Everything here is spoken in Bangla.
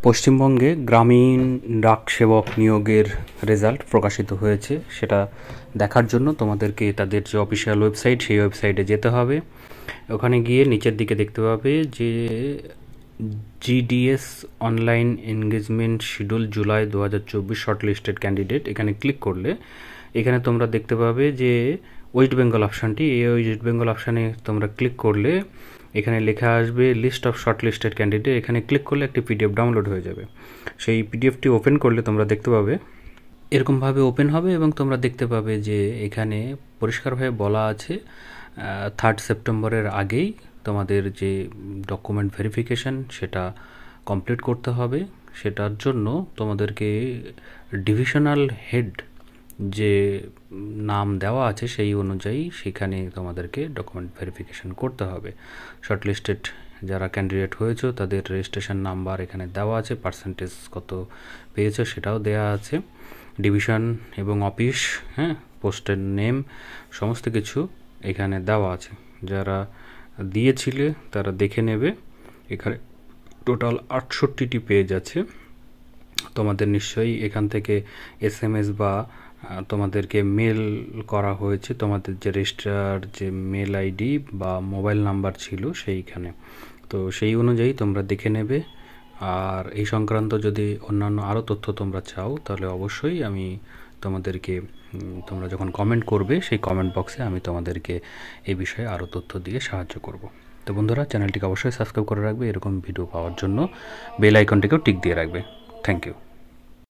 পশ্চিমবঙ্গে গ্রামীণ ডাক সেবক নিয়োগের রেজাল্ট প্রকাশিত হয়েছে। সেটা দেখার জন্য তোমাদেরকে তাদের যে অফিসিয়াল ওয়েবসাইট, সেই ওয়েবসাইটে যেতে হবে। ওখানে গিয়ে নিচের দিকে দেখতে পাবে যে GDS online engagement schedule July 2024 short listed candidate. এখানে ক্লিক করলে এখানে তোমরা দেখতে পাবে যে ওয়েস্ট বেঙ্গল অপশানটি, এই ওয়েস্ট বেঙ্গল অপশানে তোমরা ক্লিক করলে এখানে লেখা আসবে list of shortlisted candidate. এখানে ক্লিক করলে একটি পিডিএফ ডাউনলোড হয়ে যাবে। সেই পিডিএফটি ওপেন করলে তোমরা দেখতে পাবে এরকমভাবে ওপেন হবে এবং তোমরা দেখতে পাবে যে এখানে পরিষ্কারভাবে বলা আছে 3 সেপ্টেম্বরের আগেই তোমাদের যে ডকুমেন্ট ভেরিফিকেশান সেটা কমপ্লিট করতে হবে। সেটার জন্য তোমাদেরকে ডিভিশনাল হেড যে নাম দেওয়া আছে সেই অনুযায়ী সেখানে তোমাদেরকে ডকুমেন্ট ভেরিফিকেশান করতে হবে। শর্টলিস্টেড যারা ক্যান্ডিডেট হয়েছে তাদের রেজিস্ট্রেশন নাম্বার এখানে দেওয়া আছে, পার্সেন্টেজ কত পেয়েছে সেটাও দেওয়া আছে, ডিভিশন এবং অফিস, পোস্টের নেম সমস্ত কিছু এখানে দেওয়া আছে। যারা দিয়েছিলে তারা দেখে নেবে। এখানে টোটাল 68টি পেজ আছে। তোমাদের নিশ্চয়ই এখান থেকে SMS বা তোমাদেরকে মেল করা হয়েছে তোমাদের যে রেজিস্টার যে মেল আইডি বা মোবাইল নাম্বার ছিল সেইখানে। তো সেই অনুযায়ী তোমরা দেখে নেবে। আর এই সংক্রান্ত যদি অন্যান্য আরও তথ্য তোমরা চাও তাহলে অবশ্যই আমি তোমাদেরকে, তোমরা যখন কমেন্ট করবে সেই কমেন্ট বক্সে আমি তোমাদেরকে এই বিষয়ে আরও তথ্য দিয়ে সাহায্য করব। তো বন্ধুরা, চ্যানেলটিকে অবশ্যই সাবস্ক্রাইব করে রাখবে এরকম ভিডিও পাওয়ার জন্য। বেল আইকনটিকেও টিক দিয়ে রাখবে। Thank you.